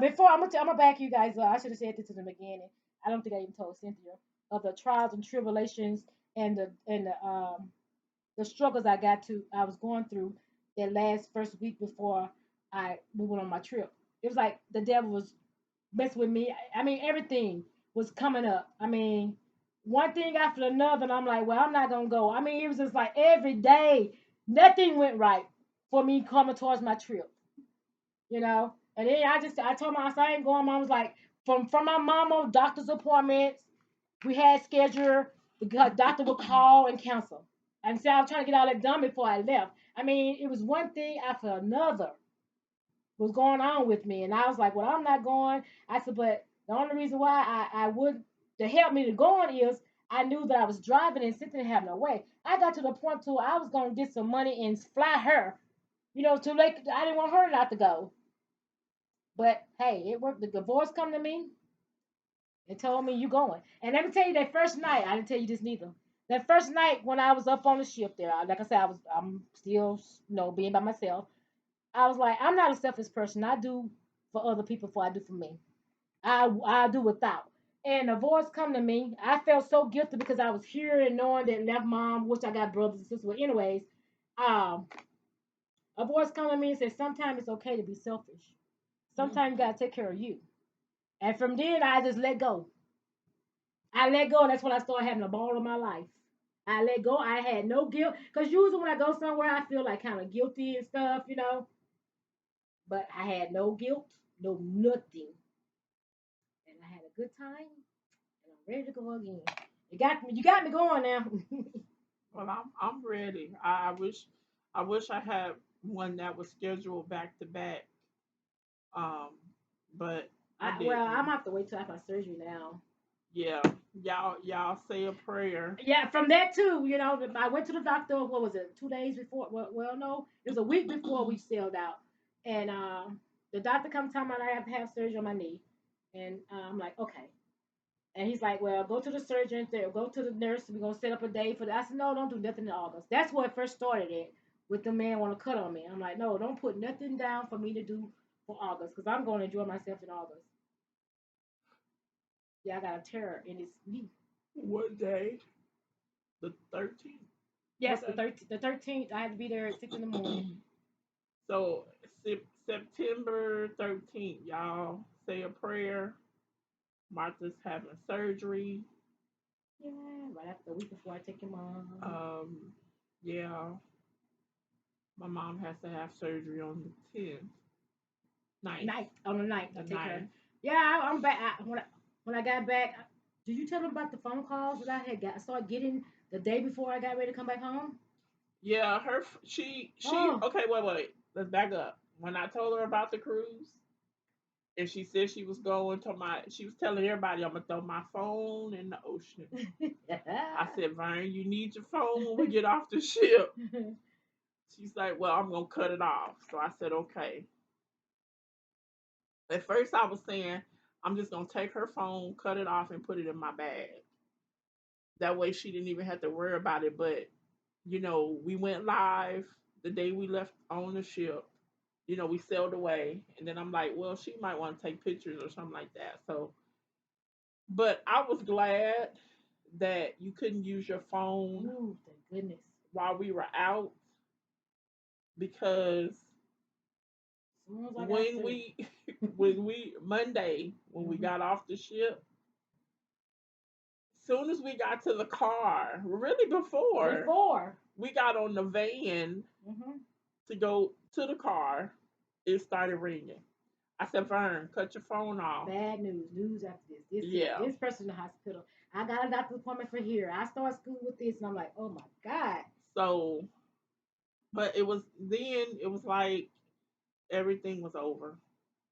Before I'm gonna back you guys up. I should have said this in the beginning. I don't think I even told Cynthia of the trials and tribulations and the struggles I was going through that last first week before we went on my trip. It was like the devil was messing with me. I mean, everything was coming up. I mean, one thing after another, and I'm like, well, I'm not gonna go. I mean, it was just like every day, nothing went right for me coming towards my trip, you know. And then I told my I ain't going. Mom was like, from my mama doctor's appointments, we had scheduled. The doctor would call and cancel. And so I was trying to get all that done before I left. I mean, it was one thing after another was going on with me. And I was like, well, I'm not going. I said, but the only reason why I would to help me to go on is I knew that I was driving and Cynthia didn't have no way. I got to the point to I was gonna get some money and fly her. To Lake. I didn't want her not to go. But hey, it worked. The divorce come to me and told me you going. And let me tell you, that first night, I didn't tell you this neither. That first night when I was up on the ship there, like I said, I'm still being by myself. I was like, I'm not a selfish person. I do for other people before I do for me. I do without. And the voice come to me. I felt so guilty because I was here and knowing that left mom, which I got brothers and sisters. Well, anyways, um, a voice come to me and said, sometimes it's okay to be selfish. Sometimes you gotta take care of you. And from then, I just let go. I let go, and that's when I started having a ball of my life. I let go. I had no guilt because usually when I go somewhere, I feel like kind of guilty and stuff. But I had no guilt, no nothing, and I had a good time, and I'm ready to go again. You got me going now. Well, I'm ready. I wish I had one that was scheduled back to back. Um, but I Well, I'm didn't. gonna have to wait till I have my surgery now. Yeah, y'all say a prayer. Yeah, from that too, I went to the doctor. What was it? 2 days before? Well, no, it was a week before we sailed out, and the doctor come tell me I have to have surgery on my knee, and I'm like, okay. And he's like, well, go to the surgeon, go to the nurse. We're gonna set up a day for that. I said, no, don't do nothing in August. That's where it first started at, with the man want to cut on me. I'm like, no, don't put nothing down for me to do for August, because I'm going to enjoy myself in August. Yeah, I got a tear in his knee. What day? The 13th. Yes, What the day? 13th. The 13th. I had to be there at 6 in the morning. So September 13th, y'all say a prayer. Martha's having surgery. Yeah, right after the week before I take your mom. Um, yeah, my mom has to have surgery on the 10th, ninth, Night on the night, I the take her. ninth. Yeah, I'm back. When I got back, did you tell them about the phone calls that I had got? Started getting the day before I got ready to come back home. Yeah, she. Oh, Okay, wait. Let's back up. When I told her about the cruise, and she said she was going to she was telling everybody I'm gonna throw my phone in the ocean. I said, Vern, you need your phone when we get off the ship. She's like, well, I'm gonna cut it off. So I said, okay. At first, I was saying I'm just gonna take her phone, cut it off, and put it in my bag. That way, she didn't even have to worry about it. But we went live the day we left on the ship. We sailed away, and then I'm like, well, she might want to take pictures or something like that. So, but I was glad that you couldn't use your phone ooh, thank goodness. while we were out because As soon as I got when surgery. we when we Monday when we Hmm. got off the ship, soon as we got to the car, really before Before. we got on the van Hmm. to go to the car, it started ringing. I said, Vern, cut your phone off. Bad news. News after this. This here. Yeah. This person in the hospital. I got a doctor's appointment for here. I started school with this, and I'm like, oh my god. So, but it was like everything was over.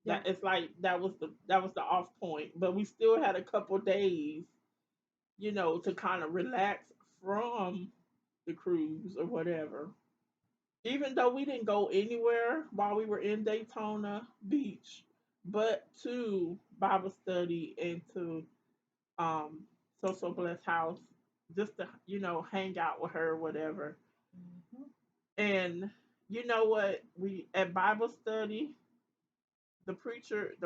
Yeah. It's like that was the off point. But we still had a couple days, to kind of relax from the cruise or whatever. Even though we didn't go anywhere while we were in Daytona Beach, but to Bible study and to um So Blessed house just to hang out with her or whatever. Hmm. And you know what? We at Bible study, the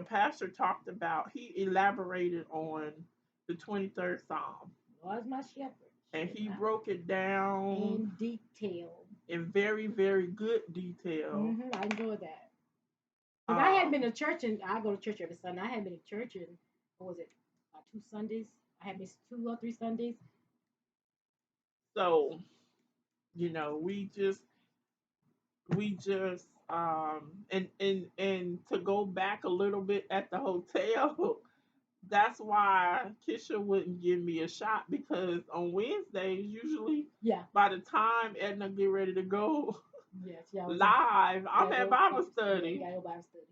pastor talked about, he elaborated on the 23rd Psalm. Was my shepherd. And Should he not broke it down in detail. in very, very good detail. I enjoyed that. Because I hadn't been Um, to church, and I go to church every Sunday. I hadn't been to church in, what was it, 2 Sundays? I had missed 2 or 3 Sundays. so, we just and to go back a little bit at the hotel, that's why Kisha wouldn't give me a shot because on Wednesdays, usually Yeah. by the time Edna get ready to go Yes. Yeah. I was in. live, I'm Yeah. at Go Bible Bible. Yeah. You study. gotta go Bible study.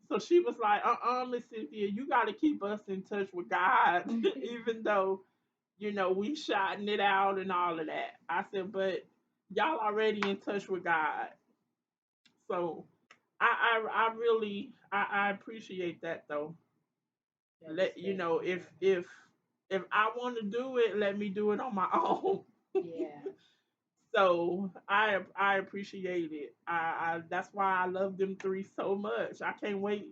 So she was like, Miss Cynthia, you got to keep us in touch with God, even though We shouting it out and all of that. I said, but y'all already in touch with God. So I really I appreciate that though. That's If I want to do it, let me do it on my own. yeah. So I appreciate it. I That's why I love them three so much. I can't wait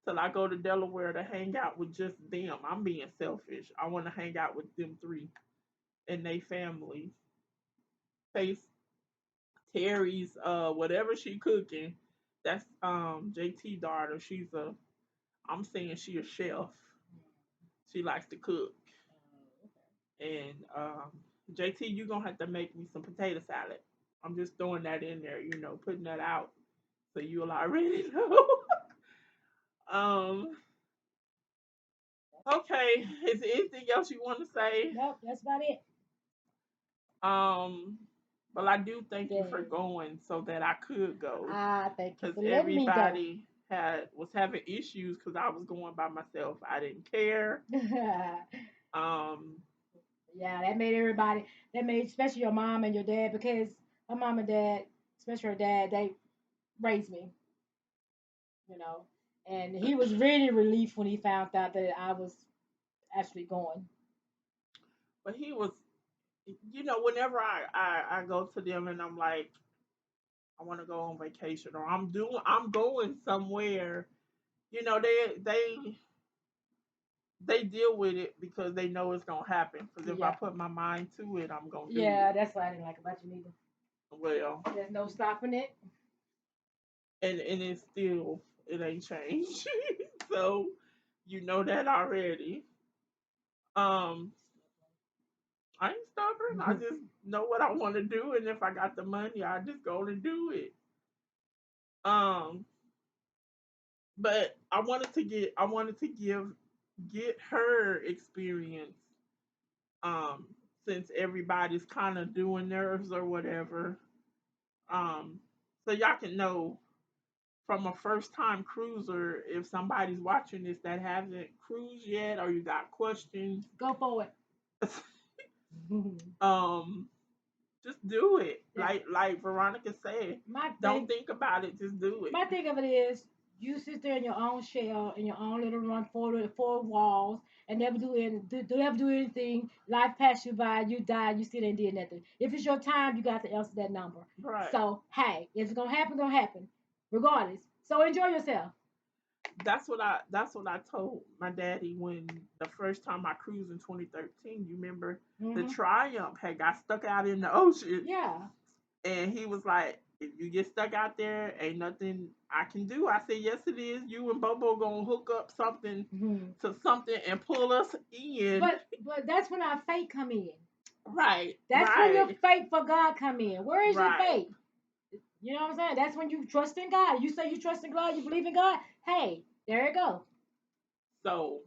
till I go to Delaware to hang out with just them. I'm being selfish. I want to hang out with them three and they families. Taste Terry's whatever she cooking. That's JT daughter. I'm saying she a chef. She likes to cook. And JT, you gonna have to make me some potato salad. I'm just throwing that in there, putting that out so you'll already know. um, okay, is there anything else you want to say? Nope, that's about it. Um, well, I do thank you for Then going so that I could go I thank you because for letting me go. everybody was having issues because I was going by myself. I didn't care. Um, Yeah, that made everybody. That made especially your mom and your dad because my mom and dad, especially her dad, they raised me. You know, and he was really relieved when he found out that I was actually going. but he was, whenever I go to them and I'm like, I want to go on vacation or I'm going somewhere. They deal with it because they know it's gonna happen. Because if I Yeah, put my mind to it, I'm gonna do yeah, it. that's what I didn't like about you neither. Well, There's no stopping it. and it ain't changed. So you know that already. Um, I ain't stubborn. I just know what I want to do, and if I got the money, I just go and do it. Um, but I wanted to get her experience. Um, since everybody's kind of doing theirs or whatever. Um, so y'all can know from a first time cruiser if somebody's watching this that hasn't cruised yet or you got questions. Go for it. um, just do it. Yeah, Like Veronica said, my don't thing, think about it. Just do it. my thing of it is, you sit there in your own shell, in your own little run four walls, and never do anything. Life pass you by, you die, you still ain't did nothing. If it's your time, you got to answer that number. Right. So hey, if it's gonna happen, regardless. So enjoy yourself. That's what I told my daddy when the first time I cruised in 2013. You remember the Hmm. Triumph had got stuck out in the ocean, Yeah. and he was like, "If you get stuck out there, ain't nothing I can do." I said, "Yes, it is. You and Bobo gonna hook up something Hmm. to something and pull us in." But that's when our faith come in. Right, That's when your right, faith for God come in. Where is your right. faith? You know what I'm saying? That's when you trust in God. You say you trust in God, you believe in God. Hey, there you go. So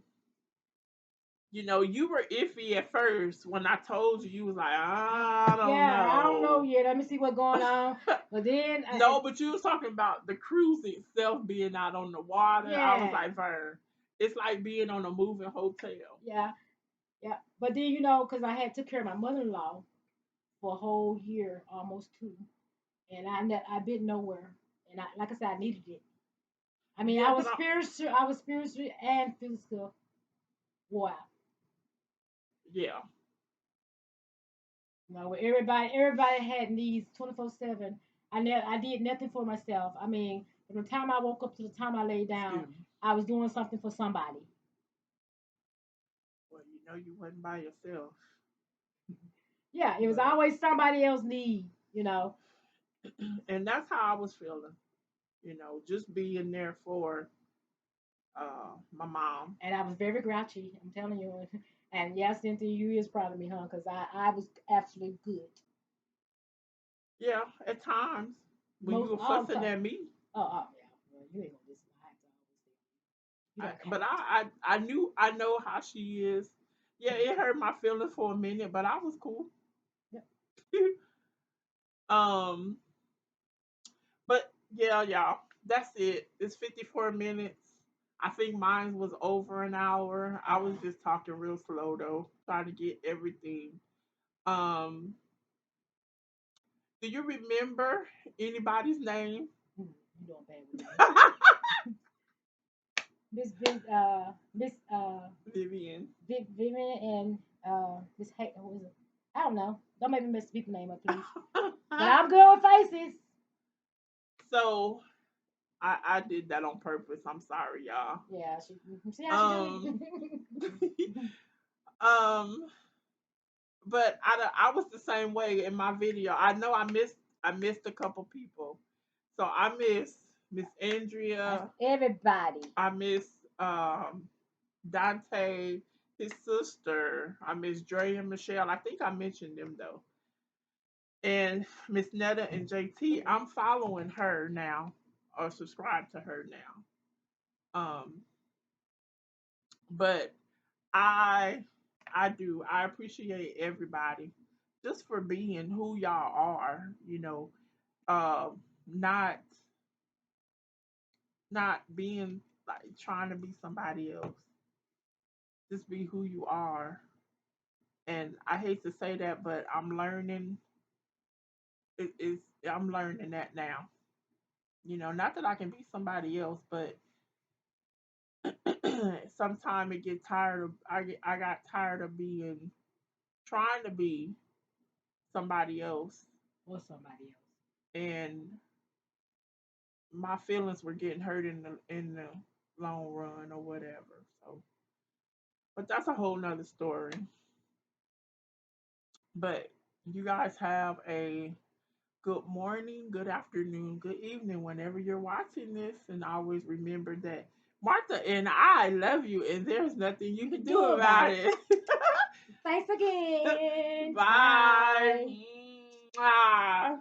you were iffy at first when I told you. You was like, I don't Yeah, I don't know know. yet. Let me see what's going on. But then, No, but you was talking about the cruise itself being out on the water. I was yeah, like, Vern, it's like being on a moving hotel. yeah, yeah. But then because I had took care of my mother-in-law for a whole year, almost two, and I been nowhere, and like I said, I needed it. I mean, Yeah, but I, I was spiritual and physical. Wow. yeah, Everybody had needs 24/7. I did nothing for myself. I mean, from the time I woke up to the time I lay down, excuse me. I was doing something for somebody. Well, you wasn't by yourself, Yeah, it was but always somebody else need. and that's how I was feeling. Just being there for my mom. And I was very grouchy. I'm telling you. And yes, Cynthia, you is proud of me, huh? Because I was absolutely good Yeah, at times when you most were all the fussing time. at me, Oh yeah, well, you ain't gonna listen. I have to always say you don't but count. I know how she is. Yeah, it hurt my feelings for a minute, but I was cool. Yep. um, but yeah, y'all, that's it. It's 54 minutes. I think mine was over an hour. I was just talking real slow though, trying to get everything. Um, do you remember anybody's name? You don't bad with me. Miss Vivian. Vivian and Miss what was it? I don't know. Don't make me mess the people name up, please. But I'm good with faces. So I did that on purpose. I'm sorry, y'all. Yeah, she see how she Um, do. um, but I was the same way in my video. I know I missed a couple people. So I miss Miss That's Andrea. everybody. I miss um Dante, his sister. I miss Dre and Michelle. I think I mentioned them though. And Miss Netta and JT. I'm following her now or subscribe to her now. But I I appreciate everybody just for being who y'all are, not being like trying to be somebody else. Just be who you are. And I hate to say that, but I'm learning it is I'm learning that now. Not that I can be somebody else, but sometimes it get tired of I got tired of being trying to be somebody else, Or somebody else. and my feelings were getting hurt in the long run or whatever. So, but that's a whole nother story. But you guys have a good morning, good afternoon, good evening whenever you're watching this, and always remember that Martha and I love you, and there's nothing you You can can do do about about it. it. Thanks again. Bye. Bye. Mwah.